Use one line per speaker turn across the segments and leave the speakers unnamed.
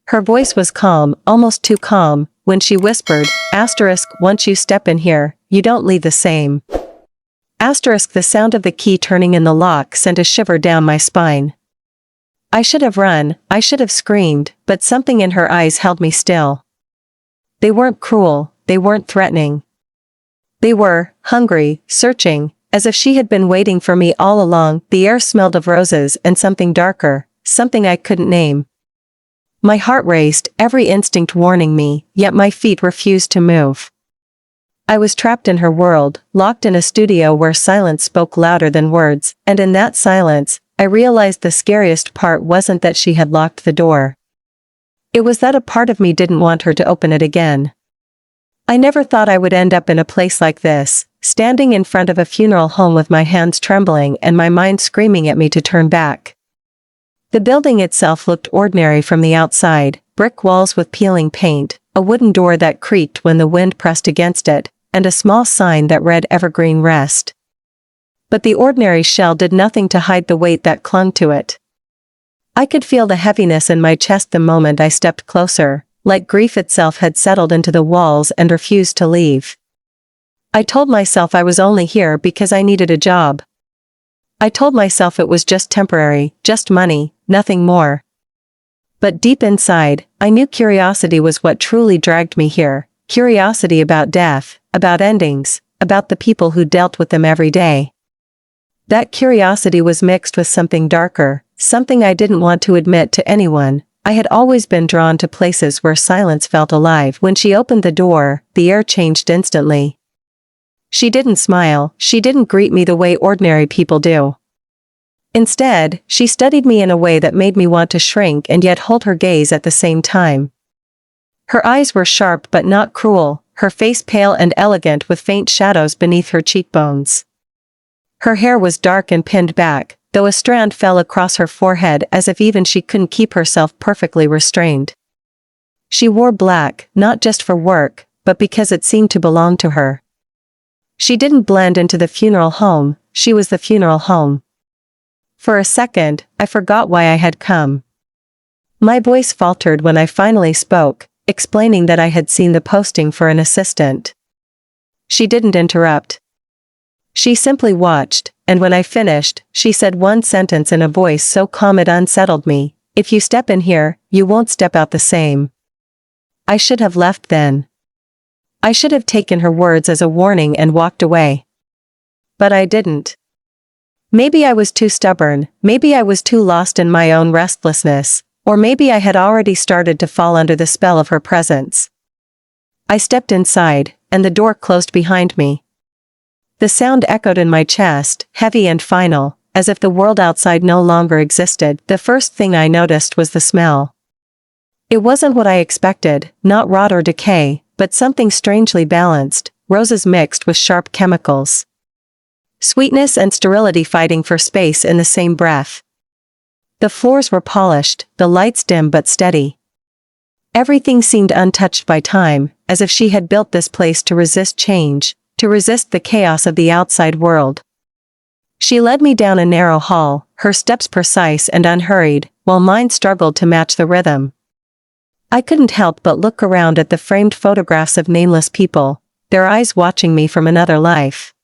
Her voice was calm, almost too calm, when she whispered, once you step in here, you don't leave the same. The sound of the key turning in the lock sent a shiver down my spine. I should have run, I should have screamed, but something in her eyes held me still. They weren't cruel, they weren't threatening. They were hungry, searching, as if she had been waiting for me all along. The air smelled of roses and something darker, something I couldn't name. My heart raced, every instinct warning me, yet my feet refused to move. I was trapped in her world, locked in a studio where silence spoke louder than words, and in that silence, I realized the scariest part wasn't that she had locked the door. It was that a part of me didn't want her to open it again. I never thought I would end up in a place like this, standing in front of a funeral home with my hands trembling and my mind screaming at me to turn back. The building itself looked ordinary from the outside, brick walls with peeling paint, a wooden door that creaked when the wind pressed against it, and a small sign that read Evergreen Rest. But the ordinary shell did nothing to hide the weight that clung to it. I could feel the heaviness in my chest the moment I stepped closer, like grief itself had settled into the walls and refused to leave. I told myself I was only here because I needed a job. I told myself it was just temporary, just money, nothing more. But deep inside, I knew curiosity was what truly dragged me here, curiosity about death, about endings, about the people who dealt with them every day. That curiosity was mixed with something darker, something I didn't want to admit to anyone. I had always been drawn to places where silence felt alive. When she opened the door, the air changed instantly. She didn't smile, she didn't greet me the way ordinary people do. Instead, she studied me in a way that made me want to shrink and yet hold her gaze at the same time. Her eyes were sharp but not cruel, her face pale and elegant with faint shadows beneath her cheekbones. Her hair was dark and pinned back, though a strand fell across her forehead as if even she couldn't keep herself perfectly restrained. She wore black, not just for work, but because it seemed to belong to her. She didn't blend into the funeral home, she was the funeral home. For a second, I forgot why I had come. My voice faltered when I finally spoke, explaining that I had seen the posting for an assistant. She didn't interrupt. She simply watched, and when I finished, she said one sentence in a voice so calm it unsettled me: "If you step in here, you won't step out the same." I should have left then. I should have taken her words as a warning and walked away. But I didn't. Maybe I was too stubborn, maybe I was too lost in my own restlessness, or maybe I had already started to fall under the spell of her presence. I stepped inside, and the door closed behind me. The sound echoed in my chest, heavy and final, as if the world outside no longer existed. The first thing I noticed was the smell. It wasn't what I expected, not rot or decay, but something strangely balanced, roses mixed with sharp chemicals. Sweetness and sterility fighting for space in the same breath. The floors were polished, the lights dim but steady. Everything seemed untouched by time, as if she had built this place to resist change, to resist the chaos of the outside world. She led me down a narrow hall, her steps precise and unhurried, while mine struggled to match the rhythm. I couldn't help but look around at the framed photographs of nameless people, their eyes watching me from another life.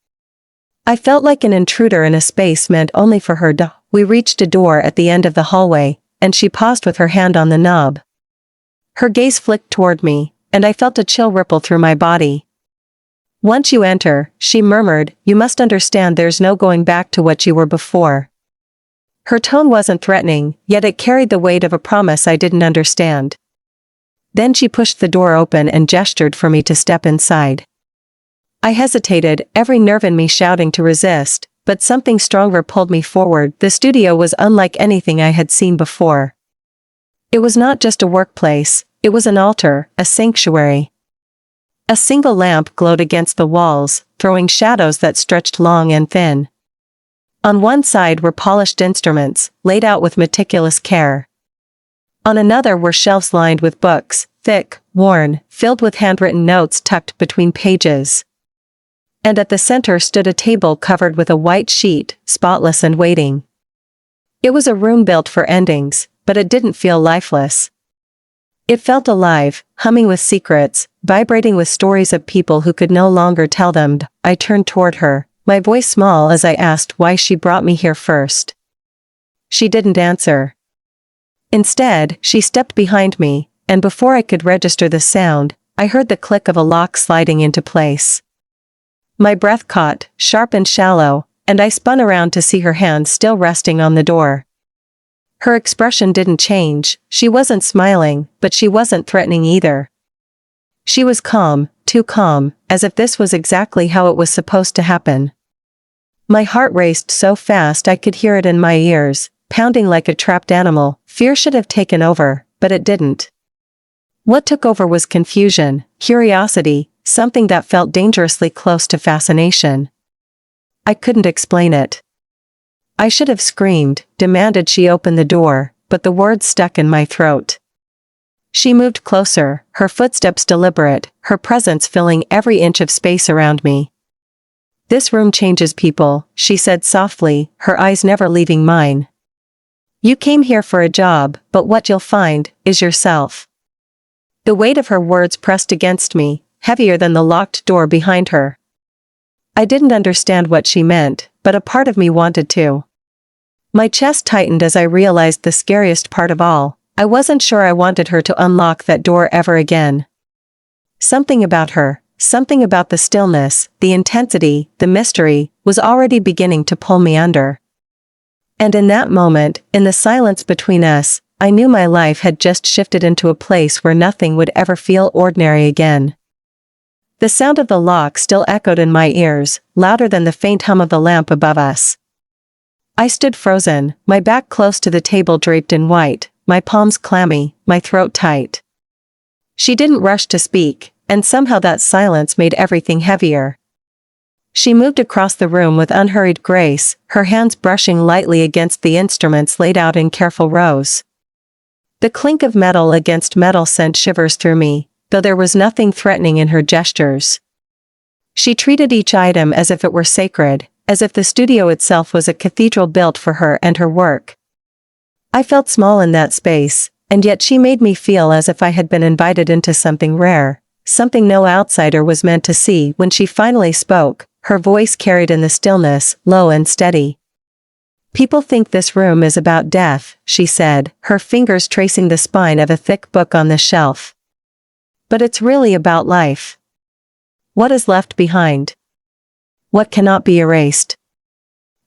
I felt like an intruder in a space meant only for her. We reached a door at the end of the hallway, and she paused with her hand on the knob. Her gaze flicked toward me, and I felt a chill ripple through my body. "Once you enter," she murmured, "you must understand there's no going back to what you were before." Her tone wasn't threatening, yet it carried the weight of a promise I didn't understand. Then she pushed the door open and gestured for me to step inside. I hesitated, every nerve in me shouting to resist, but something stronger pulled me forward. The studio was unlike anything I had seen before. It was not just a workplace, it was an altar, a sanctuary. A single lamp glowed against the walls, throwing shadows that stretched long and thin. On one side were polished instruments, laid out with meticulous care. On another were shelves lined with books, thick, worn, filled with handwritten notes tucked between pages. And at the center stood a table covered with a white sheet, spotless and waiting. It was a room built for endings, but it didn't feel lifeless. It felt alive, humming with secrets, vibrating with stories of people who could no longer tell them. I turned toward her, my voice small as I asked why she brought me here first. She didn't answer. Instead, she stepped behind me, and before I could register the sound, I heard the click of a lock sliding into place. My breath caught, sharp and shallow, and I spun around to see her hand still resting on the door. Her expression didn't change, she wasn't smiling, but she wasn't threatening either. She was calm, too calm, as if this was exactly how it was supposed to happen. My heart raced so fast I could hear it in my ears, pounding like a trapped animal. Fear should have taken over, but it didn't. What took over was confusion, curiosity, something that felt dangerously close to fascination. I couldn't explain it. I should have screamed, demanded she open the door, but the words stuck in my throat. She moved closer, her footsteps deliberate, her presence filling every inch of space around me. "This room changes people," she said softly, her eyes never leaving mine. "You came here for a job, but what you'll find is yourself." The weight of her words pressed against me, heavier than the locked door behind her. I didn't understand what she meant, but a part of me wanted to. My chest tightened as I realized the scariest part of all. I wasn't sure I wanted her to unlock that door ever again. Something about her, something about the stillness, the intensity, the mystery, was already beginning to pull me under. And in that moment, in the silence between us, I knew my life had just shifted into a place where nothing would ever feel ordinary again. The sound of the lock still echoed in my ears, louder than the faint hum of the lamp above us. I stood frozen, my back close to the table draped in white, my palms clammy, my throat tight. She didn't rush to speak, and somehow that silence made everything heavier. She moved across the room with unhurried grace, her hands brushing lightly against the instruments laid out in careful rows. The clink of metal against metal sent shivers through me, though there was nothing threatening in her gestures. She treated each item as if it were sacred, as if the studio itself was a cathedral built for her and her work. I felt small in that space, and yet she made me feel as if I had been invited into something rare, something no outsider was meant to see. When she finally spoke, her voice carried in the stillness, low and steady. "People think this room is about death," she said, her fingers tracing the spine of a thick book on the shelf. "But it's really about life. What is left behind? What cannot be erased?"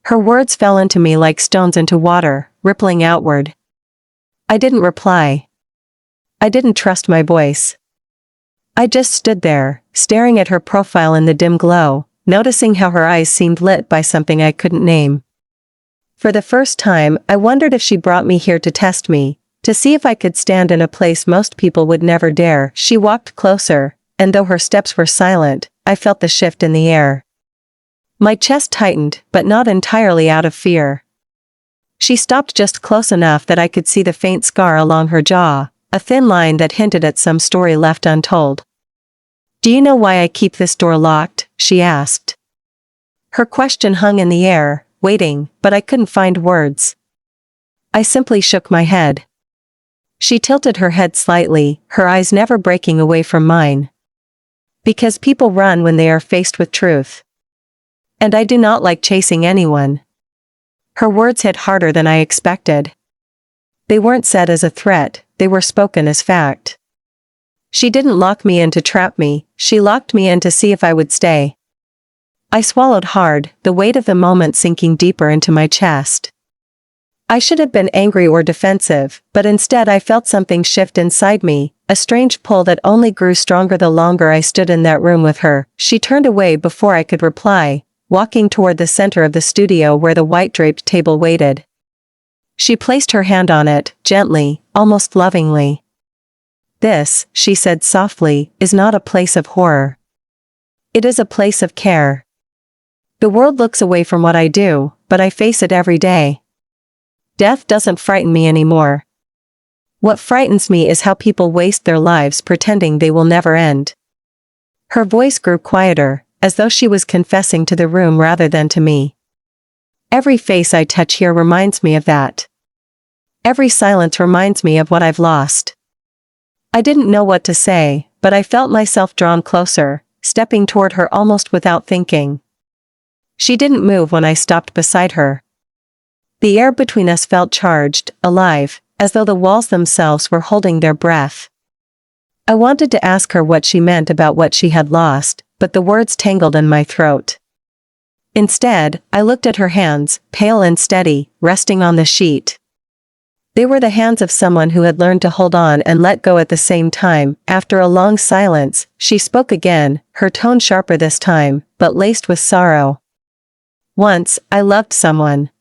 Her words fell into me like stones into water, rippling outward. I didn't reply. I didn't trust my voice. I just stood there, staring at her profile in the dim glow, noticing how her eyes seemed lit by something I couldn't name. For the first time, I wondered if she brought me here to test me, to see if I could stand in a place most people would never dare. She walked closer, and though her steps were silent, I felt the shift in the air. My chest tightened, but not entirely out of fear. She stopped just close enough that I could see the faint scar along her jaw, a thin line that hinted at some story left untold. "Do you know why I keep this door locked?" she asked. Her question hung in the air, waiting, but I couldn't find words. I simply shook my head. She tilted her head slightly, her eyes never breaking away from mine. "Because people run when they are faced with truth. And I do not like chasing anyone." Her words hit harder than I expected. They weren't said as a threat, they were spoken as fact. She didn't lock me in to trap me, she locked me in to see if I would stay. I swallowed hard, the weight of the moment sinking deeper into my chest. I should have been angry or defensive, but instead I felt something shift inside me, a strange pull that only grew stronger the longer I stood in that room with her. She turned away before I could reply, walking toward the center of the studio where the white-draped table waited. She placed her hand on it, gently, almost lovingly. "This," she said softly, "is not a place of horror. It is a place of care. The world looks away from what I do, but I face it every day. Death doesn't frighten me anymore. What frightens me is how people waste their lives pretending they will never end." Her voice grew quieter, as though she was confessing to the room rather than to me. "Every face I touch here reminds me of that. Every silence reminds me of what I've lost." I didn't know what to say, but I felt myself drawn closer, stepping toward her almost without thinking. She didn't move when I stopped beside her. The air between us felt charged, alive, as though the walls themselves were holding their breath. I wanted to ask her what she meant about what she had lost, but the words tangled in my throat. Instead, I looked at her hands, pale and steady, resting on the sheet. They were the hands of someone who had learned to hold on and let go at the same time. After a long silence, she spoke again, her tone sharper this time, but laced with sorrow. Once, I loved someone.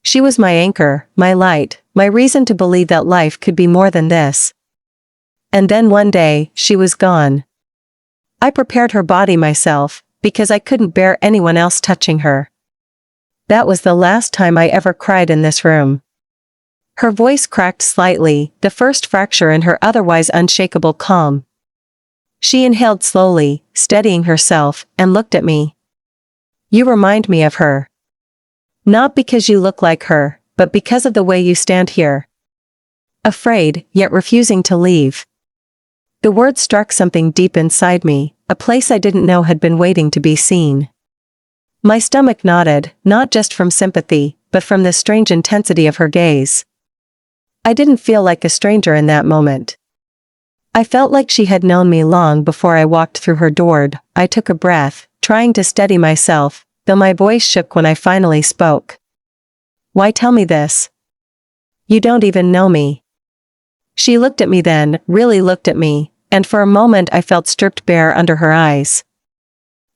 She was my anchor, my light, my reason to believe that life could be more than this. And then one day, she was gone. I prepared her body myself, because I couldn't bear anyone else touching her. That was the last time I ever cried in this room. Her voice cracked slightly, the first fracture in her otherwise unshakable calm. She inhaled slowly, steadying herself, and looked at me. You remind me of her. Not because you look like her, but because of the way you stand here. Afraid, yet refusing to leave. The words struck something deep inside me, a place I didn't know had been waiting to be seen. My stomach nodded, not just from sympathy, but from the strange intensity of her gaze. I didn't feel like a stranger in that moment. I felt like she had known me long before I walked through her door. I took a breath, trying to steady myself, though my voice shook when I finally spoke. Why tell me this? You don't even know me. She looked at me then, really looked at me, and for a moment I felt stripped bare under her eyes.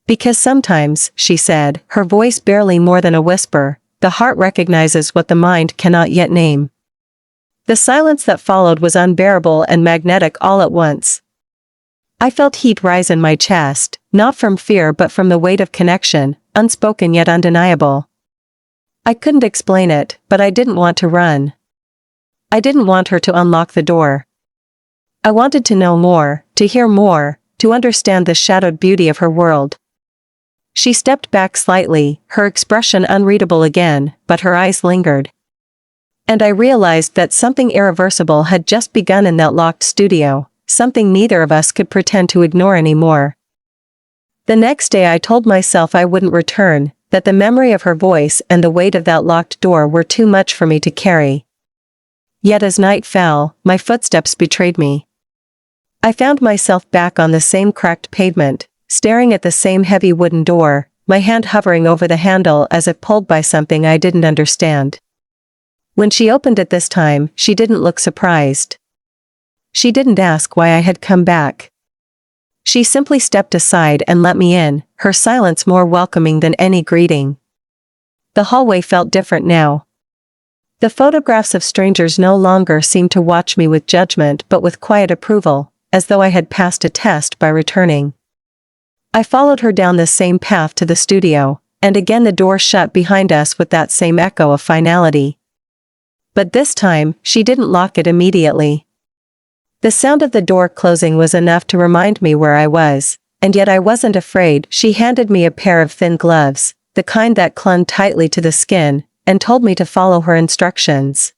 Because sometimes, she said, her voice barely more than a whisper, the heart recognizes what the mind cannot yet name. The silence that followed was unbearable and magnetic all at once. I felt heat rise in my chest, not from fear but from the weight of connection, unspoken yet undeniable. I couldn't explain it, but I didn't want to run. I didn't want her to unlock the door. I wanted to know more, to hear more, to understand the shadowed beauty of her world. She stepped back slightly, her expression unreadable again, but her eyes lingered. And I realized that something irreversible had just begun in that locked studio, something neither of us could pretend to ignore anymore. The next day I told myself I wouldn't return, that the memory of her voice and the weight of that locked door were too much for me to carry. Yet as night fell, my footsteps betrayed me. I found myself back on the same cracked pavement, staring at the same heavy wooden door, my hand hovering over the handle as if pulled by something I didn't understand. When she opened it this time, she didn't look surprised. She didn't ask why I had come back. She simply stepped aside and let me in, her silence more welcoming than any greeting. The hallway felt different now. The photographs of strangers no longer seemed to watch me with judgment but with quiet approval, as though I had passed a test by returning. I followed her down the same path to the studio, and again the door shut behind us with that same echo of finality. But this time, she didn't lock it immediately. The sound of the door closing was enough to remind me where I was, and yet I wasn't afraid. She handed me a pair of thin gloves, the kind that clung tightly to the skin, and told me to follow her instructions.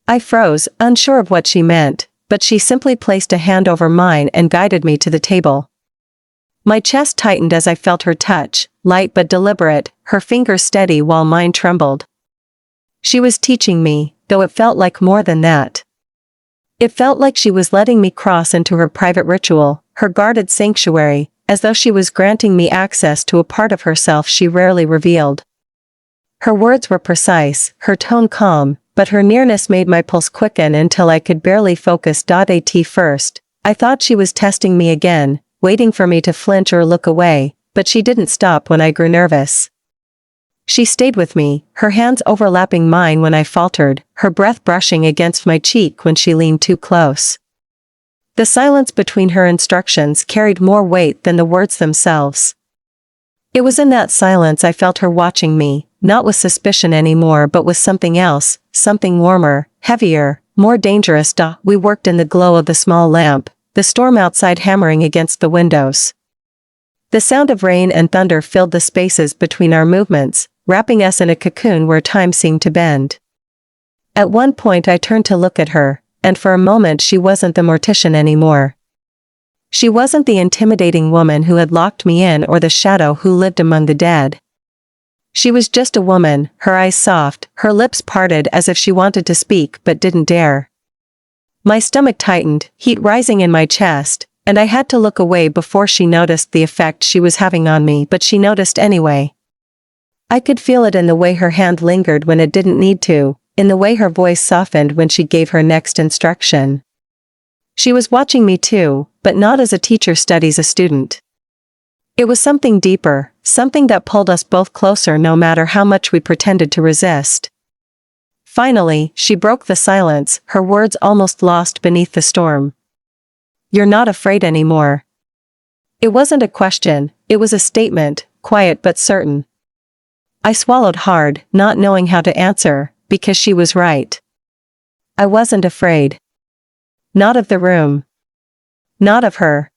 I froze, unsure of what she meant, but she simply placed a hand over mine and guided me to the table. My chest tightened as I felt her touch, light but deliberate, her fingers steady while mine trembled. She was teaching me, though it felt like more than that. It felt like she was letting me cross into her private ritual, her guarded sanctuary, as though she was granting me access to a part of herself she rarely revealed. Her words were precise, her tone calm, but her nearness made my pulse quicken until I could barely focus. At first, I thought she was testing me again, waiting for me to flinch or look away, but she didn't stop when I grew nervous. She stayed with me, her hands overlapping mine when I faltered, her breath brushing against my cheek when she leaned too close. The silence between her instructions carried more weight than the words themselves. It was in that silence I felt her watching me, not with suspicion anymore but with something else, something warmer, heavier, more dangerous. We worked in the glow of the small lamp, the storm outside hammering against the windows. The sound of rain and thunder filled the spaces between our movements, wrapping us in a cocoon where time seemed to bend. At one point I turned to look at her, and for a moment she wasn't the mortician anymore. She wasn't the intimidating woman who had locked me in or the shadow who lived among the dead. She was just a woman, her eyes soft, her lips parted as if she wanted to speak but didn't dare. My stomach tightened, heat rising in my chest, and I had to look away before she noticed the effect she was having on me, but she noticed anyway. I could feel it in the way her hand lingered when it didn't need to, in the way her voice softened when she gave her next instruction. She was watching me too, but not as a teacher studies a student. It was something deeper, something that pulled us both closer no matter how much we pretended to resist. Finally, she broke the silence, her words almost lost beneath the storm. "You're not afraid anymore." It wasn't a question, it was a statement, quiet but certain. I swallowed hard, not knowing how to answer, because she was right. I wasn't afraid. Not of the room. Not of her.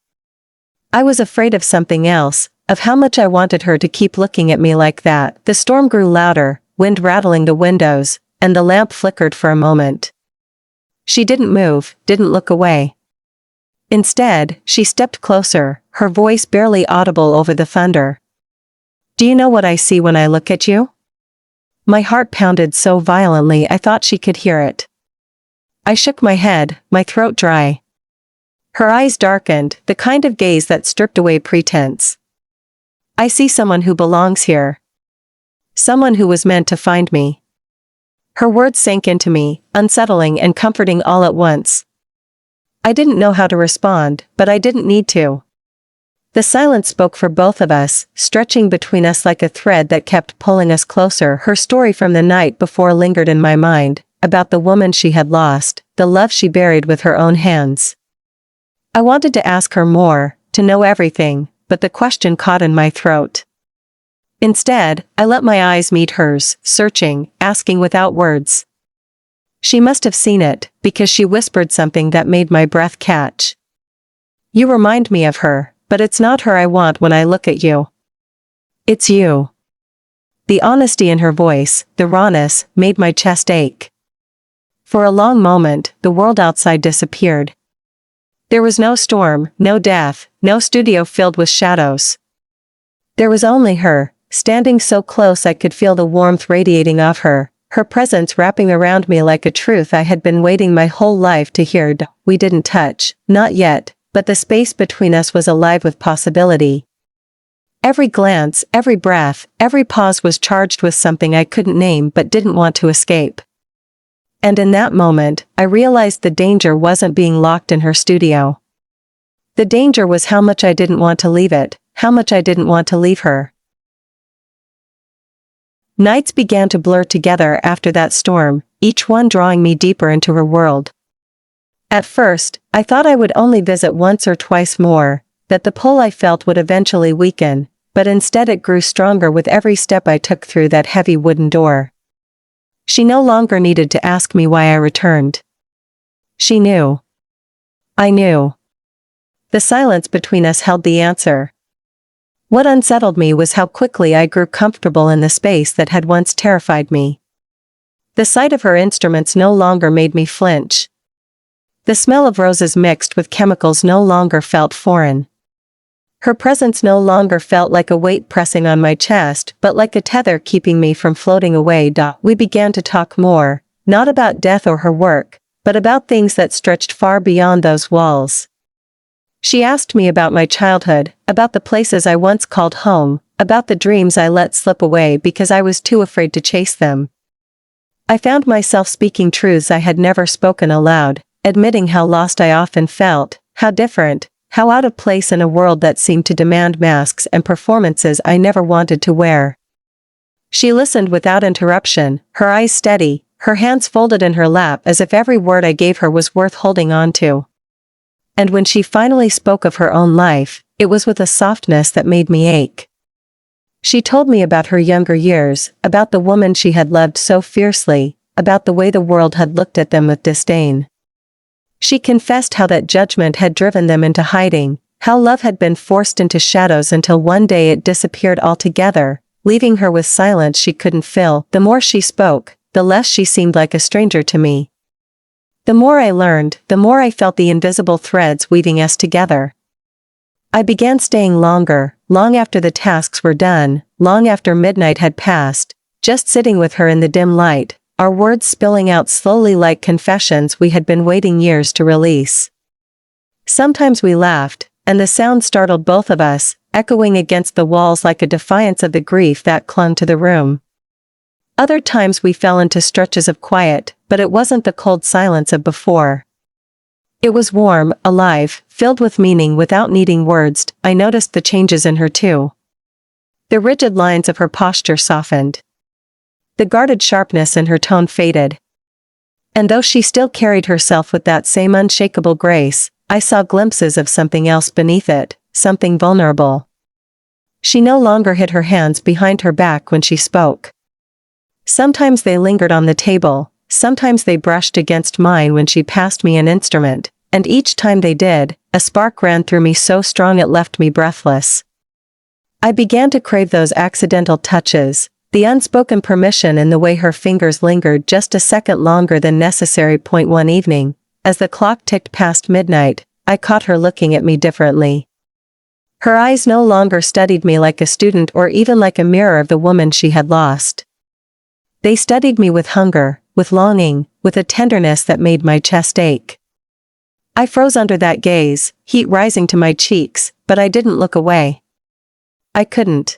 I was afraid of something else, of how much I wanted her to keep looking at me like that. The storm grew louder, wind rattling the windows, and the lamp flickered for a moment. She didn't move, didn't look away. Instead, she stepped closer, her voice barely audible over the thunder. "Do you know what I see when I look at you?" My heart pounded so violently I thought she could hear it. I shook my head, my throat dry. Her eyes darkened, the kind of gaze that stripped away pretense. "I see someone who belongs here. Someone who was meant to find me." Her words sank into me, unsettling and comforting all at once. I didn't know how to respond, but I didn't need to. The silence spoke for both of us, stretching between us like a thread that kept pulling us closer. Her story from the night before lingered in my mind, about the woman she had lost, the love she buried with her own hands. I wanted to ask her more, to know everything, but the question caught in my throat. Instead, I let my eyes meet hers, searching, asking without words. She must have seen it, because she whispered something that made my breath catch. "You remind me of her, but it's not her I want when I look at you. It's you." The honesty in her voice, the rawness, made my chest ache. For a long moment, the world outside disappeared. There was no storm, no death, no studio filled with shadows. There was only her, standing so close I could feel the warmth radiating off her, her presence wrapping around me like a truth I had been waiting my whole life to hear. We didn't touch, not yet, but the space between us was alive with possibility. Every glance, every breath, every pause was charged with something I couldn't name but didn't want to escape. And in that moment, I realized the danger wasn't being locked in her studio. The danger was how much I didn't want to leave it, how much I didn't want to leave her. Nights began to blur together after that storm, each one drawing me deeper into her world. At first, I thought I would only visit once or twice more, that the pull I felt would eventually weaken, but instead it grew stronger with every step I took through that heavy wooden door. She no longer needed to ask me why I returned. She knew. I knew. The silence between us held the answer. What unsettled me was how quickly I grew comfortable in the space that had once terrified me. The sight of her instruments no longer made me flinch. The smell of roses mixed with chemicals no longer felt foreign. Her presence no longer felt like a weight pressing on my chest, but like a tether keeping me from floating away. We began to talk more, not about death or her work, but about things that stretched far beyond those walls. She asked me about my childhood, about the places I once called home, about the dreams I let slip away because I was too afraid to chase them. I found myself speaking truths I had never spoken aloud, admitting how lost I often felt, how different, how out of place in a world that seemed to demand masks and performances I never wanted to wear. She listened without interruption, her eyes steady, her hands folded in her lap as if every word I gave her was worth holding on to. And when she finally spoke of her own life, it was with a softness that made me ache. She told me about her younger years, about the woman she had loved so fiercely, about the way the world had looked at them with disdain. She confessed how that judgment had driven them into hiding, how love had been forced into shadows until one day it disappeared altogether, leaving her with silence she couldn't fill. The more she spoke, the less she seemed like a stranger to me. The more I learned, the more I felt the invisible threads weaving us together. I began staying longer, long after the tasks were done, long after midnight had passed, just sitting with her in the dim light, our words spilling out slowly like confessions we had been waiting years to release. Sometimes we laughed, and the sound startled both of us, echoing against the walls like a defiance of the grief that clung to the room. Other times we fell into stretches of quiet, but it wasn't the cold silence of before. It was warm, alive, filled with meaning without needing words. I noticed the changes in her too. The rigid lines of her posture softened. The guarded sharpness in her tone faded. And though she still carried herself with that same unshakable grace, I saw glimpses of something else beneath it, something vulnerable. She no longer hid her hands behind her back when she spoke. Sometimes they lingered on the table, sometimes they brushed against mine when she passed me an instrument, and each time they did, a spark ran through me so strong it left me breathless. I began to crave those accidental touches, the unspoken permission in the way her fingers lingered just a second longer than necessary. One evening, as the clock ticked past midnight, I caught her looking at me differently. Her eyes no longer studied me like a student or even like a mirror of the woman she had lost. They studied me with hunger, with longing, with a tenderness that made my chest ache. I froze under that gaze, heat rising to my cheeks, but I didn't look away. I couldn't.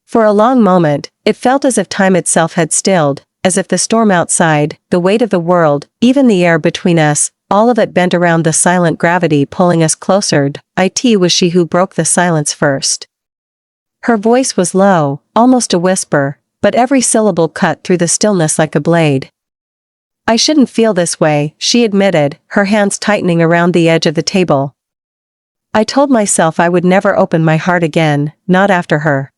For a long moment, it felt as if time itself had stilled, as if the storm outside, the weight of the world, even the air between us, all of it bent around the silent gravity pulling us closer. It was she who broke the silence first. Her voice was low, almost a whisper, but every syllable cut through the stillness like a blade. I shouldn't feel this way, she admitted, her hands tightening around the edge of the table. I told myself I would never open my heart again, not after her.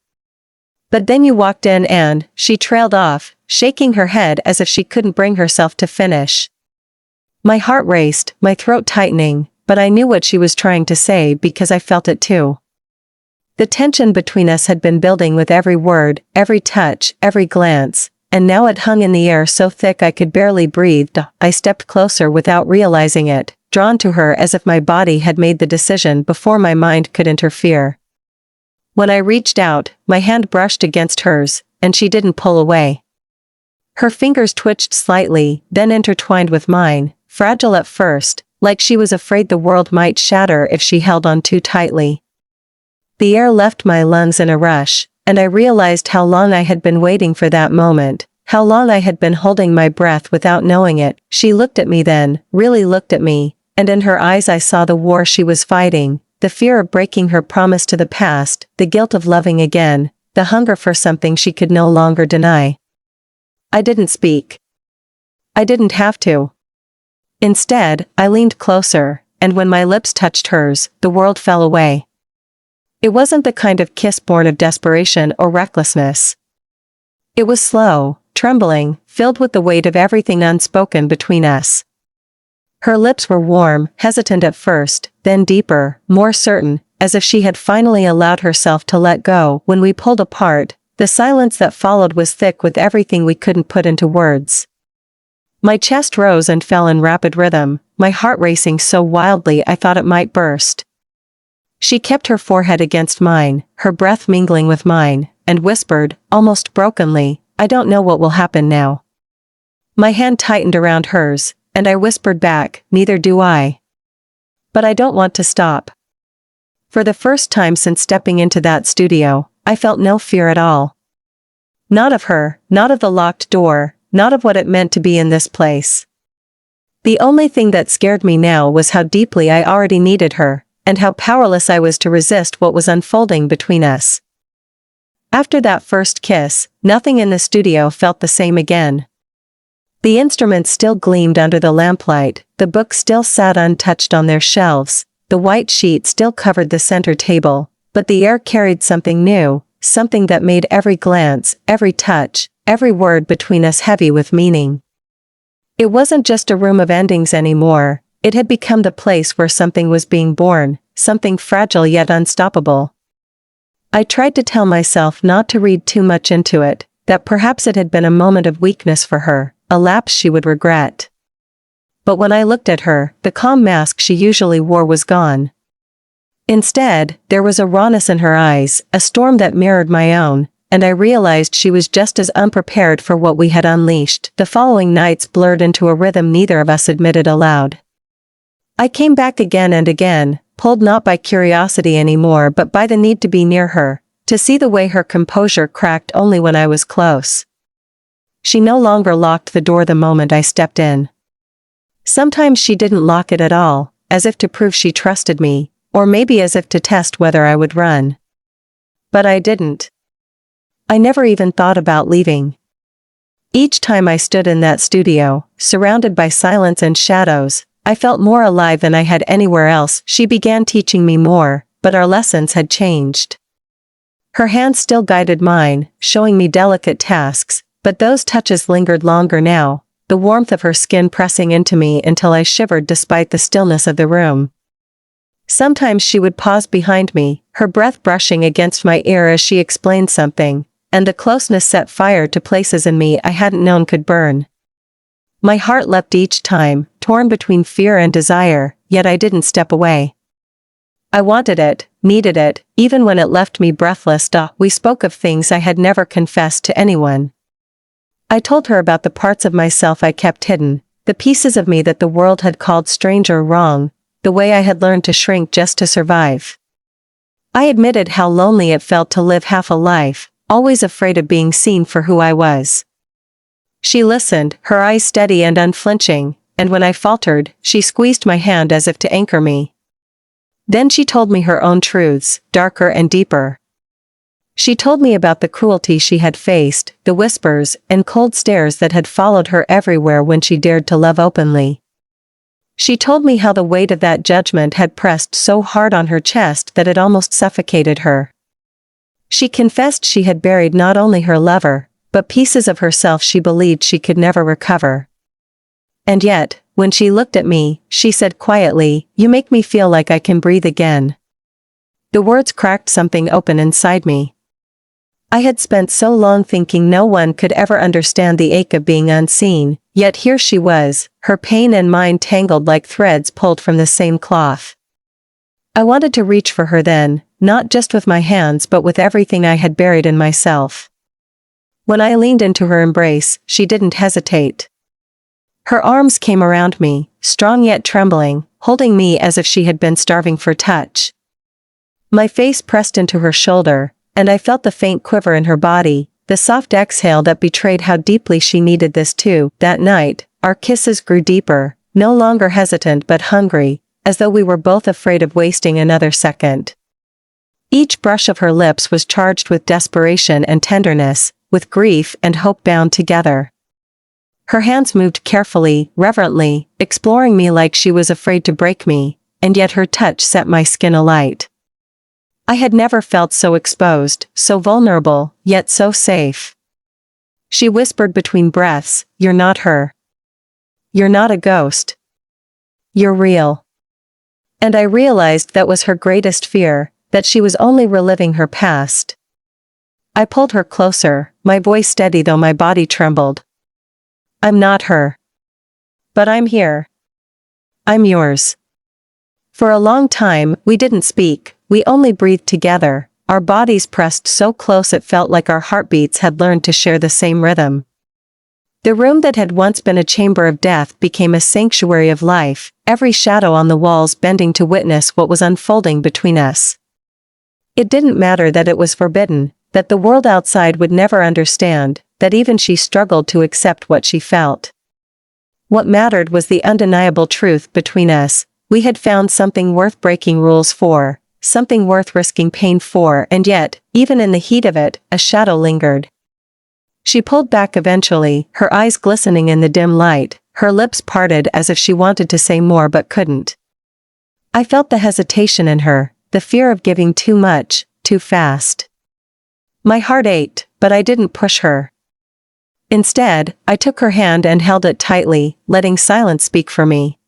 But then you walked in and, she trailed off, shaking her head as if she couldn't bring herself to finish. My heart raced, my throat tightening, but I knew what she was trying to say because I felt it too. The tension between us had been building with every word, every touch, every glance, and now it hung in the air so thick I could barely breathe. I stepped closer without realizing it, drawn to her as if my body had made the decision before my mind could interfere. When I reached out, my hand brushed against hers, and she didn't pull away. Her fingers twitched slightly, then intertwined with mine, fragile at first, like she was afraid the world might shatter if she held on too tightly. The air left my lungs in a rush, and I realized how long I had been waiting for that moment, how long I had been holding my breath without knowing it. She looked at me then, really looked at me, and in her eyes I saw the war she was fighting, the fear of breaking her promise to the past, the guilt of loving again, the hunger for something she could no longer deny. I didn't speak. I didn't have to. Instead, I leaned closer, and when my lips touched hers, the world fell away. It wasn't the kind of kiss born of desperation or recklessness. It was slow, trembling, filled with the weight of everything unspoken between us. Her lips were warm, hesitant at first, then deeper, more certain, as if she had finally allowed herself to let go. When we pulled apart, the silence that followed was thick with everything we couldn't put into words. My chest rose and fell in rapid rhythm, my heart racing so wildly I thought it might burst. She kept her forehead against mine, her breath mingling with mine, and whispered, almost brokenly, "I don't know what will happen now." My hand tightened around hers, and I whispered back, "Neither do I. But I don't want to stop." For the first time since stepping into that studio, I felt no fear at all. Not of her, not of the locked door, not of what it meant to be in this place. The only thing that scared me now was how deeply I already needed her, and how powerless I was to resist what was unfolding between us. After that first kiss, nothing in the studio felt the same again. The instruments still gleamed under the lamplight, the books still sat untouched on their shelves, the white sheet still covered the center table, but the air carried something new, something that made every glance, every touch, every word between us heavy with meaning. It wasn't just a room of endings anymore, it had become the place where something was being born, something fragile yet unstoppable. I tried to tell myself not to read too much into it, that perhaps it had been a moment of weakness for her, a lapse she would regret. but when I looked at her, the calm mask she usually wore was gone. Instead, there was a rawness in her eyes, a storm that mirrored my own, and I realized she was just as unprepared for what we had unleashed. The following nights blurred into a rhythm neither of us admitted aloud. I came back again and again, pulled not by curiosity anymore but by the need to be near her, to see the way her composure cracked only when I was close. She no longer locked the door the moment I stepped in. Sometimes she didn't lock it at all, as if to prove she trusted me, or maybe as if to test whether I would run. But I didn't. I never even thought about leaving. Each time I stood in that studio, surrounded by silence and shadows, I felt more alive than I had anywhere else. She began teaching me more, but our lessons had changed. Her hand still guided mine, showing me delicate tasks, but those touches lingered longer now, the warmth of her skin pressing into me until I shivered despite the stillness of the room. Sometimes she would pause behind me, her breath brushing against my ear as she explained something, and the closeness set fire to places in me I hadn't known could burn. My heart leapt each time, torn between fear and desire, yet I didn't step away. I wanted it, needed it, even when it left me breathless. We spoke of things I had never confessed to anyone. I told her about the parts of myself I kept hidden, the pieces of me that the world had called strange or wrong, the way I had learned to shrink just to survive. I admitted how lonely it felt to live half a life, always afraid of being seen for who I was. She listened, her eyes steady and unflinching, and when I faltered, she squeezed my hand as if to anchor me. Then she told me her own truths, darker and deeper. She told me about the cruelty she had faced, the whispers and cold stares that had followed her everywhere when she dared to love openly. She told me how the weight of that judgment had pressed so hard on her chest that it almost suffocated her. She confessed she had buried not only her lover, but pieces of herself she believed she could never recover. And yet, when she looked at me, she said quietly, "You make me feel like I can breathe again." The words cracked something open inside me. I had spent so long thinking no one could ever understand the ache of being unseen, yet here she was, her pain and mine tangled like threads pulled from the same cloth. I wanted to reach for her then, not just with my hands but with everything I had buried in myself. When I leaned into her embrace, she didn't hesitate. Her arms came around me, strong yet trembling, holding me as if she had been starving for touch. My face pressed into her shoulder, and I felt the faint quiver in her body, the soft exhale that betrayed how deeply she needed this too. That night, our kisses grew deeper, no longer hesitant but hungry, as though we were both afraid of wasting another second. Each brush of her lips was charged with desperation and tenderness, with grief and hope bound together. Her hands moved carefully, reverently, exploring me like she was afraid to break me, and yet her touch set my skin alight. I had never felt so exposed, so vulnerable, yet so safe. She whispered between breaths, "You're not her. You're not a ghost. You're real." And I realized that was her greatest fear, that she was only reliving her past. I pulled her closer, my voice steady though my body trembled. "I'm not her. But I'm here. I'm yours." For a long time, we didn't speak. We only breathed together, our bodies pressed so close it felt like our heartbeats had learned to share the same rhythm. The room that had once been a chamber of death became a sanctuary of life, every shadow on the walls bending to witness what was unfolding between us. It didn't matter that it was forbidden, that the world outside would never understand, that even she struggled to accept what she felt. What mattered was the undeniable truth between us. We had found something worth breaking rules for, something worth risking pain for, and yet, even in the heat of it, a shadow lingered. She pulled back eventually, her eyes glistening in the dim light, her lips parted as if she wanted to say more but couldn't. I felt the hesitation in her, the fear of giving too much, too fast. My heart ached, but I didn't push her. Instead, I took her hand and held it tightly, letting silence speak for me.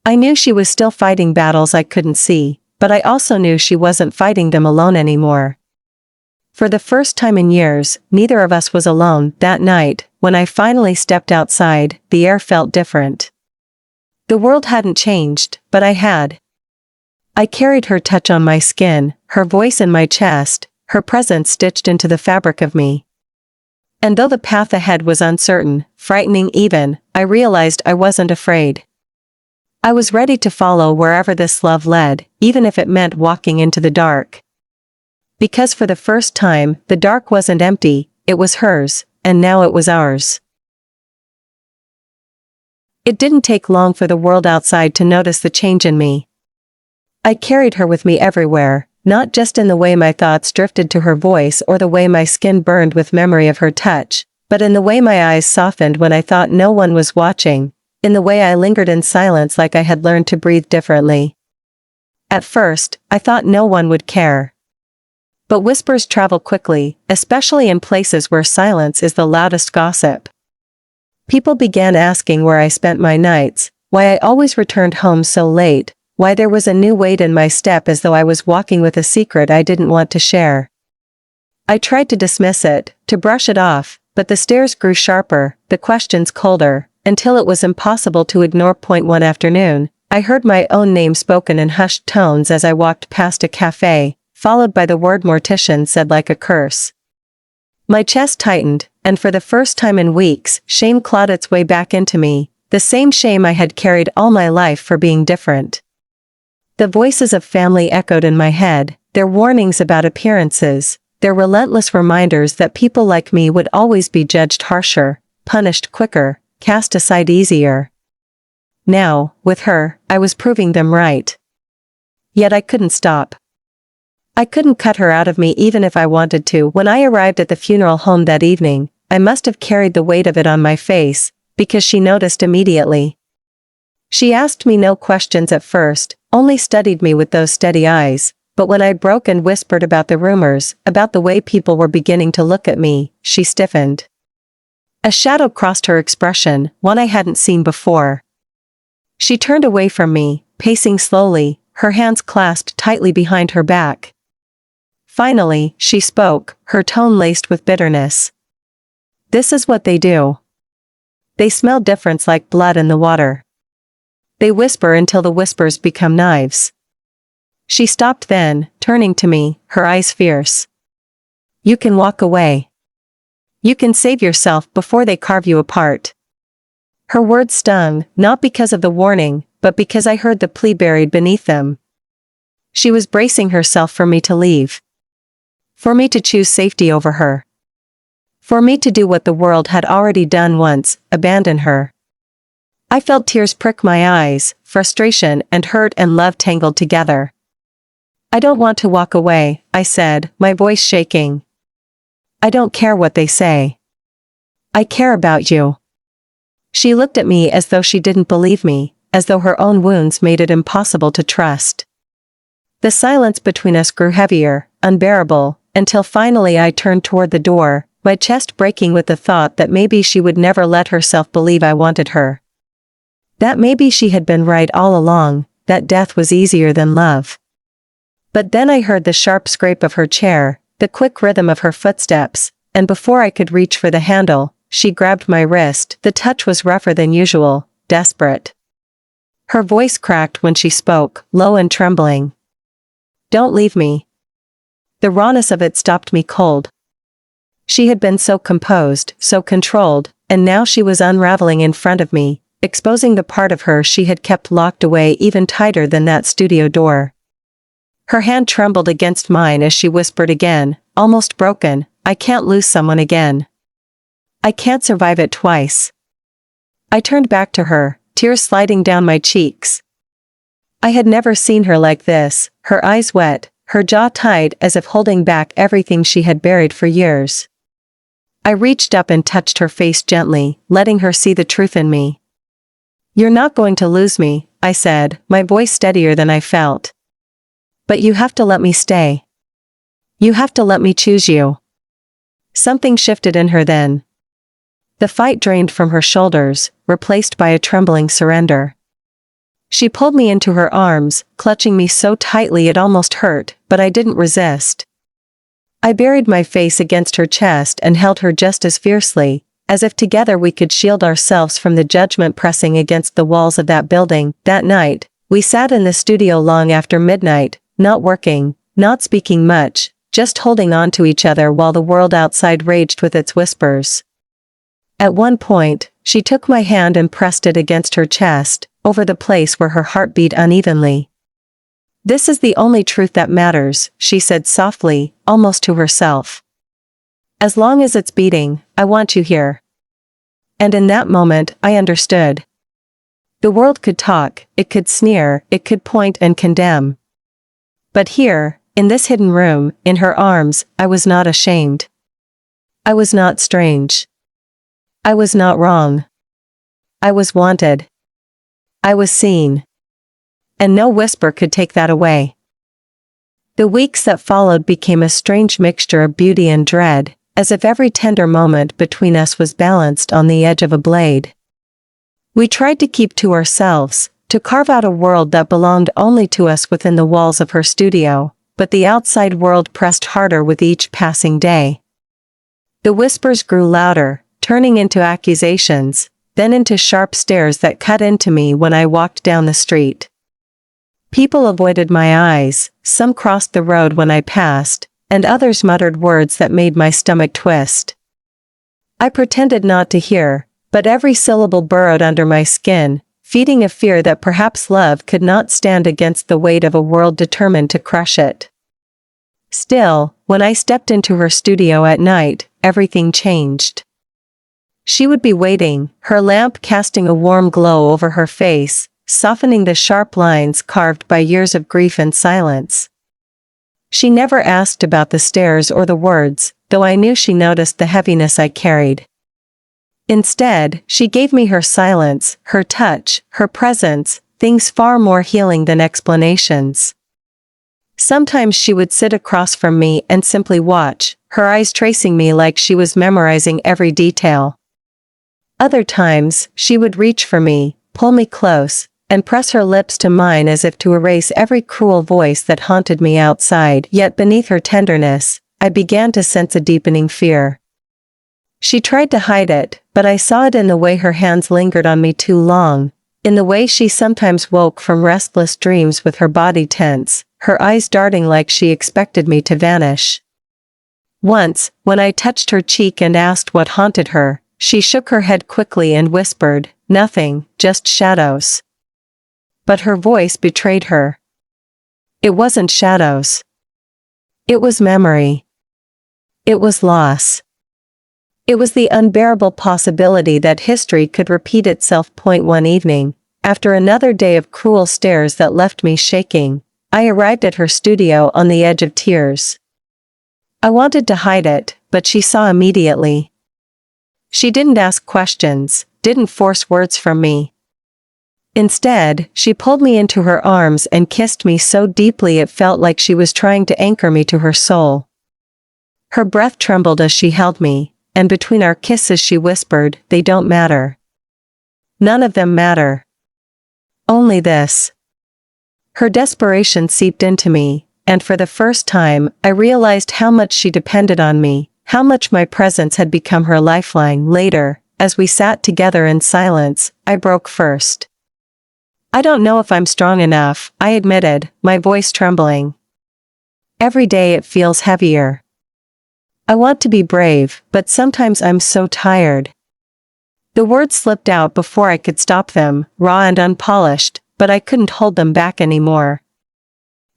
I knew she was still fighting battles I couldn't see, but I also knew she wasn't fighting them alone anymore. For the first time in years, neither of us was alone. That night, when I finally stepped outside, the air felt different. The world hadn't changed, but I had. I carried her touch on my skin, her voice in my chest, her presence stitched into the fabric of me. And though the path ahead was uncertain, frightening even, I realized I wasn't afraid. I was ready to follow wherever this love led, even if it meant walking into the dark. Because for the first time, the dark wasn't empty, it was hers, and now it was ours. It didn't take long for the world outside to notice the change in me. I carried her with me everywhere, not just in the way my thoughts drifted to her voice or the way my skin burned with memory of her touch, but in the way my eyes softened when I thought no one was watching, in the way I lingered in silence like I had learned to breathe differently. At first, I thought no one would care. But whispers travel quickly, especially in places where silence is the loudest gossip. People began asking where I spent my nights, why I always returned home so late, why there was a new weight in my step as though I was walking with a secret I didn't want to share. I tried to dismiss it, to brush it off, but the stares grew sharper, the questions colder, until it was impossible to ignore. One afternoon, I heard my own name spoken in hushed tones as I walked past a cafe, followed by the word mortician said like a curse. My chest tightened, and for the first time in weeks, shame clawed its way back into me, the same shame I had carried all my life for being different. The voices of family echoed in my head, their warnings about appearances, their relentless reminders that people like me would always be judged harsher, punished quicker, cast aside easier. Now, with her, I was proving them right. Yet I couldn't stop. I couldn't cut her out of me even if I wanted to. When I arrived at the funeral home that evening, I must have carried the weight of it on my face, because she noticed immediately. She asked me no questions at first, only studied me with those steady eyes, but when I broke and whispered about the rumors, about the way people were beginning to look at me, she stiffened. A shadow crossed her expression, one I hadn't seen before. She turned away from me, pacing slowly, her hands clasped tightly behind her back. Finally, she spoke, her tone laced with bitterness. "This is what they do. They smell difference like blood in the water. They whisper until the whispers become knives." She stopped then, turning to me, her eyes fierce. "You can walk away. You can save yourself before they carve you apart." Her words stung, not because of the warning, but because I heard the plea buried beneath them. She was bracing herself for me to leave. For me to choose safety over her. For me to do what the world had already done once, abandon her. I felt tears prick my eyes, frustration and hurt and love tangled together. "I don't want to walk away," I said, my voice shaking. "I don't care what they say. I care about you." She looked at me as though she didn't believe me, as though her own wounds made it impossible to trust. The silence between us grew heavier, unbearable, until finally I turned toward the door, my chest breaking with the thought that maybe she would never let herself believe I wanted her. That maybe she had been right all along, that death was easier than love. But then I heard the sharp scrape of her chair, the quick rhythm of her footsteps, and before I could reach for the handle, she grabbed my wrist. The touch was rougher than usual, desperate. Her voice cracked when she spoke, low and trembling. "Don't leave me." The rawness of it stopped me cold. She had been so composed, so controlled, and now she was unraveling in front of me, exposing the part of her she had kept locked away even tighter than that studio door. Her hand trembled against mine as she whispered again, almost broken, "I can't lose someone again. I can't survive it twice." I turned back to her, tears sliding down my cheeks. I had never seen her like this, her eyes wet, her jaw tight as if holding back everything she had buried for years. I reached up and touched her face gently, letting her see the truth in me. "You're not going to lose me," I said, my voice steadier than I felt. "But you have to let me stay. You have to let me choose you." Something shifted in her then. The fight drained from her shoulders, replaced by a trembling surrender. She pulled me into her arms, clutching me so tightly it almost hurt, but I didn't resist. I buried my face against her chest and held her just as fiercely, as if together we could shield ourselves from the judgment pressing against the walls of that building. That night, we sat in the studio long after midnight, not working, not speaking much, just holding on to each other while the world outside raged with its whispers. At one point, she took my hand and pressed it against her chest, over the place where her heart beat unevenly. "This is the only truth that matters," she said softly, almost to herself. "As long as it's beating, I want you here." And in that moment, I understood. The world could talk, it could sneer, it could point and condemn. But here, in this hidden room, in her arms, I was not ashamed. I was not strange. I was not wrong. I was wanted. I was seen. And no whisper could take that away. The weeks that followed became a strange mixture of beauty and dread, as if every tender moment between us was balanced on the edge of a blade. We tried to keep to ourselves, to carve out a world that belonged only to us within the walls of her studio, but the outside world pressed harder with each passing day. The whispers grew louder, turning into accusations, then into sharp stares that cut into me when I walked down the street. People avoided my eyes, some crossed the road when I passed, and others muttered words that made my stomach twist. I pretended not to hear, but every syllable burrowed under my skin, feeding a fear that perhaps love could not stand against the weight of a world determined to crush it. Still, when I stepped into her studio at night, everything changed. She would be waiting, her lamp casting a warm glow over her face, softening the sharp lines carved by years of grief and silence. She never asked about the stares or the words, though I knew she noticed the heaviness I carried. Instead, she gave me her silence, her touch, her presence, things far more healing than explanations. Sometimes she would sit across from me and simply watch, her eyes tracing me like she was memorizing every detail. Other times, she would reach for me, pull me close, and press her lips to mine as if to erase every cruel voice that haunted me outside. Yet beneath her tenderness, I began to sense a deepening fear. She tried to hide it, but I saw it in the way her hands lingered on me too long, in the way she sometimes woke from restless dreams with her body tense, her eyes darting like she expected me to vanish. Once, when I touched her cheek and asked what haunted her, she shook her head quickly and whispered, "Nothing, just shadows." But her voice betrayed her. It wasn't shadows. It was memory. It was loss. It was the unbearable possibility that history could repeat itself. One evening, after another day of cruel stares that left me shaking, I arrived at her studio on the edge of tears. I wanted to hide it, but she saw immediately. She didn't ask questions, didn't force words from me. Instead, she pulled me into her arms and kissed me so deeply it felt like she was trying to anchor me to her soul. Her breath trembled as she held me, and between our kisses she whispered, "They don't matter. None of them matter. Only this." Her desperation seeped into me, and for the first time, I realized how much she depended on me, how much my presence had become her lifeline. Later, as we sat together in silence, I broke first. "I don't know if I'm strong enough," I admitted, my voice trembling. "Every day it feels heavier. I want to be brave, but sometimes I'm so tired." The words slipped out before I could stop them, raw and unpolished, but I couldn't hold them back anymore.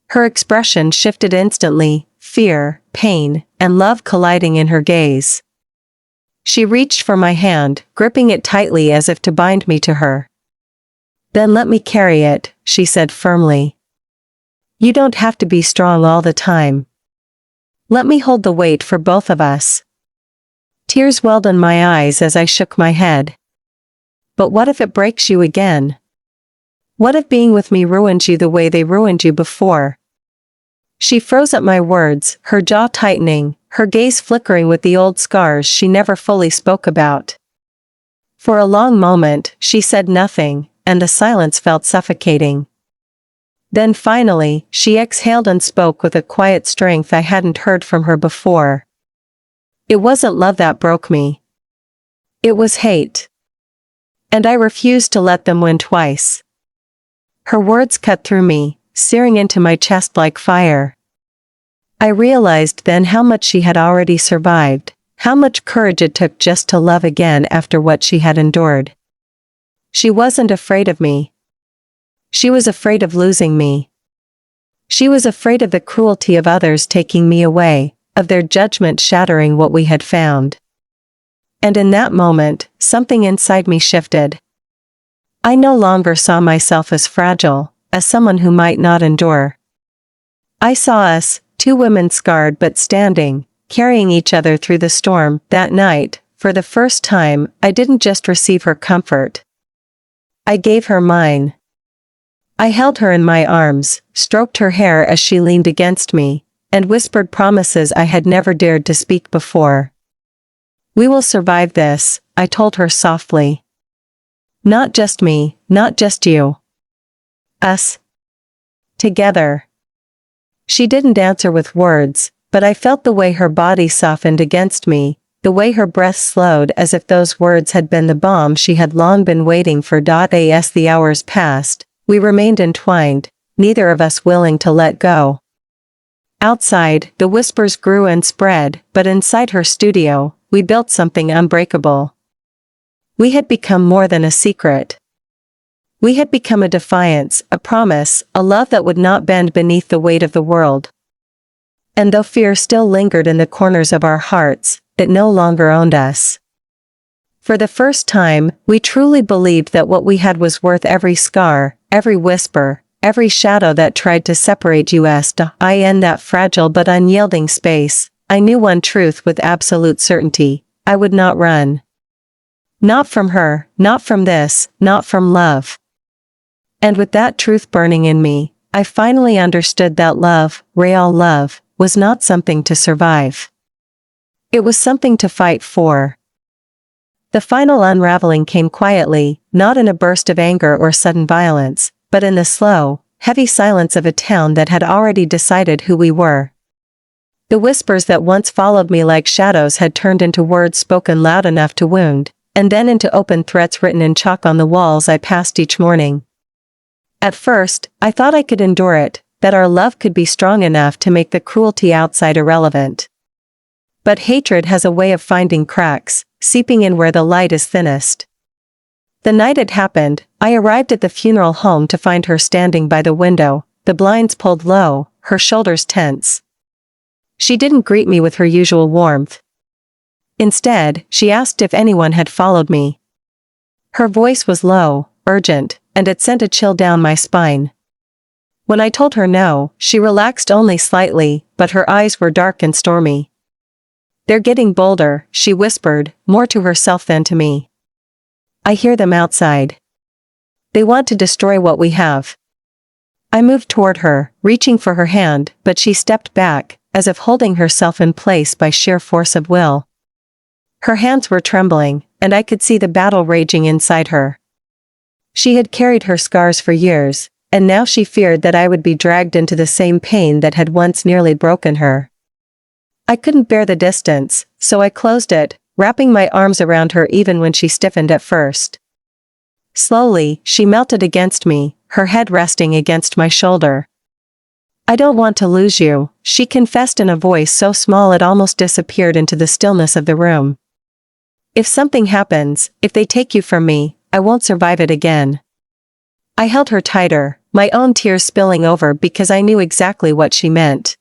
Her expression shifted instantly, fear, pain, and love colliding in her gaze. She reached for my hand, gripping it tightly as if to bind me to her. "Then let me carry it," she said firmly. "You don't have to be strong all the time. Let me hold the weight for both of us." Tears welled in my eyes as I shook my head. "But what if it breaks you again? What if being with me ruins you the way they ruined you before?" She froze at my words, her jaw tightening, her gaze flickering with the old scars she never fully spoke about. For a long moment, she said nothing, and the silence felt suffocating. Then finally, she exhaled and spoke with a quiet strength I hadn't heard from her before. "It wasn't love that broke me. It was hate. And I refused to let them win twice. Her words cut through me, searing into my chest like fire. I realized then how much she had already survived, how much courage it took just to love again after what she had endured. She wasn't afraid of me. She was afraid of losing me. She was afraid of the cruelty of others taking me away, of their judgment shattering what we had found. And in that moment, something inside me shifted. I no longer saw myself as fragile, as someone who might not endure. I saw us, two women scarred but standing, carrying each other through the storm. That night, for the first time, I didn't just receive her comfort. I gave her mine. I held her in my arms, stroked her hair as she leaned against me, and whispered promises I had never dared to speak before. "We will survive this," I told her softly. "Not just me, not just you. Us. Together." She didn't answer with words, but I felt the way her body softened against me, the way her breath slowed as if those words had been the balm she had long been waiting for. As the hours passed, we remained entwined, neither of us willing to let go. Outside, the whispers grew and spread, but inside her studio, we built something unbreakable. We had become more than a secret. We had become a defiance, a promise, a love that would not bend beneath the weight of the world. And though fear still lingered in the corners of our hearts, it no longer owned us. For the first time, we truly believed that what we had was worth every scar, every whisper, every shadow that tried to separate us. In that fragile but unyielding space, I knew one truth with absolute certainty: I would not run. Not from her, not from this, not from love. And with that truth burning in me, I finally understood that love, real love, was not something to survive. It was something to fight for. The final unraveling came quietly, not in a burst of anger or sudden violence, but in the slow, heavy silence of a town that had already decided who we were. The whispers that once followed me like shadows had turned into words spoken loud enough to wound, and then into open threats written in chalk on the walls I passed each morning. At first, I thought I could endure it, that our love could be strong enough to make the cruelty outside irrelevant. But hatred has a way of finding cracks, seeping in where the light is thinnest. The night it happened, I arrived at the funeral home to find her standing by the window, the blinds pulled low, her shoulders tense. She didn't greet me with her usual warmth. Instead, she asked if anyone had followed me. Her voice was low, urgent, and it sent a chill down my spine. When I told her no, she relaxed only slightly, but her eyes were dark and stormy. "They're getting bolder," she whispered, more to herself than to me. "I hear them outside. They want to destroy what we have." I moved toward her, reaching for her hand, but she stepped back, as if holding herself in place by sheer force of will. Her hands were trembling, and I could see the battle raging inside her. She had carried her scars for years, and now she feared that I would be dragged into the same pain that had once nearly broken her. I couldn't bear the distance, so I closed it, wrapping my arms around her even when she stiffened at first. Slowly, she melted against me, her head resting against my shoulder. "I don't want to lose you," she confessed in a voice so small it almost disappeared into the stillness of the room. "If something happens, if they take you from me, I won't survive it again." I held her tighter, my own tears spilling over because I knew exactly what she meant.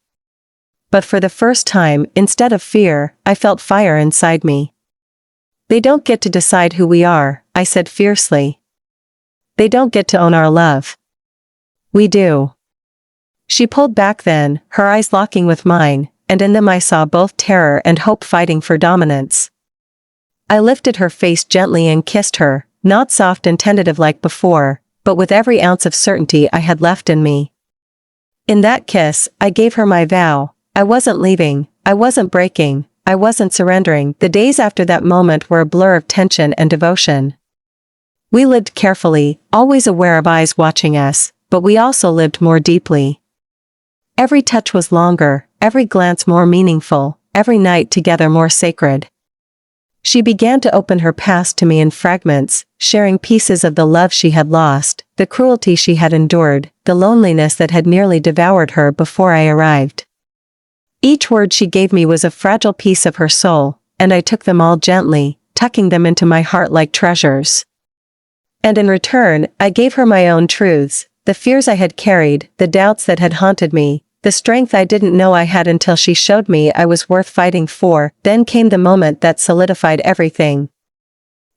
But for the first time, instead of fear, I felt fire inside me. "They don't get to decide who we are," I said fiercely. "They don't get to own our love. We do." She pulled back then, her eyes locking with mine, and in them I saw both terror and hope fighting for dominance. I lifted her face gently and kissed her, not soft and tentative like before, but with every ounce of certainty I had left in me. In that kiss, I gave her my vow: I wasn't leaving, I wasn't breaking, I wasn't surrendering. The days after that moment were a blur of tension and devotion. We lived carefully, always aware of eyes watching us, but we also lived more deeply. Every touch was longer, every glance more meaningful, every night together more sacred. She began to open her past to me in fragments, sharing pieces of the love she had lost, the cruelty she had endured, the loneliness that had nearly devoured her before I arrived. Each word she gave me was a fragile piece of her soul, and I took them all gently, tucking them into my heart like treasures. And in return, I gave her my own truths, the fears I had carried, the doubts that had haunted me, the strength I didn't know I had until she showed me I was worth fighting for. Then came the moment that solidified everything.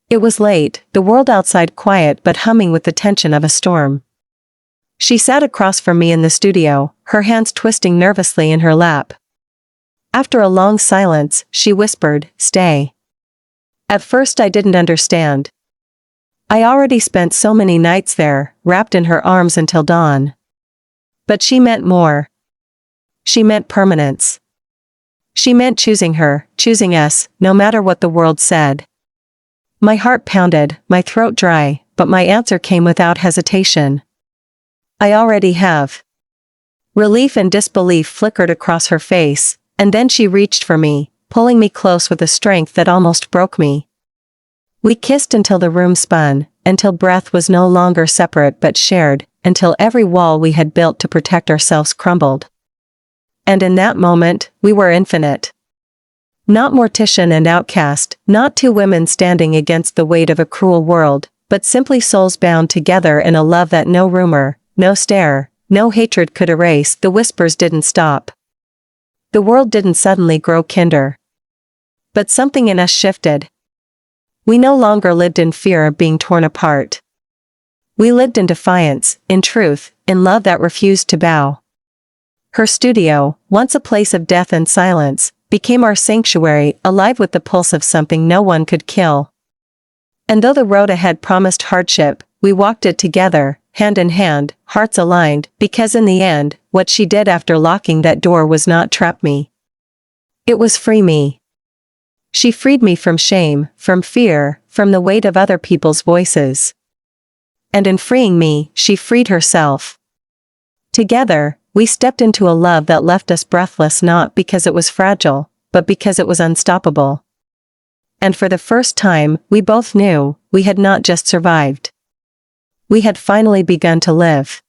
It was late, the world outside quiet but humming with the tension of a storm. She sat across from me in the studio, her hands twisting nervously in her lap. After a long silence, she whispered, "Stay." At first I didn't understand. I already spent so many nights there, wrapped in her arms until dawn. But she meant more. She meant permanence. She meant choosing her, choosing us, no matter what the world said. My heart pounded, my throat dry, but my answer came without hesitation. "I already have." Relief and disbelief flickered across her face, and then she reached for me, pulling me close with a strength that almost broke me. We kissed until the room spun, until breath was no longer separate but shared, until every wall we had built to protect ourselves crumbled. And in that moment, we were infinite. Not mortician and outcast, not two women standing against the weight of a cruel world, but simply souls bound together in a love that no rumor, no stare, no hatred could erase. The whispers didn't stop. The world didn't suddenly grow kinder. But something in us shifted. We no longer lived in fear of being torn apart. We lived in defiance, in truth, in love that refused to bow. Her studio, once a place of death and silence, became our sanctuary, alive with the pulse of something no one could kill. And though the road ahead promised hardship, we walked it together, hand in hand, hearts aligned, because in the end, what she did after locking that door was not trap me. It was free me. She freed me from shame, from fear, from the weight of other people's voices. And in freeing me, she freed herself. Together, we stepped into a love that left us breathless, not because it was fragile, but because it was unstoppable. And for the first time, we both knew, we had not just survived. We had finally begun to live.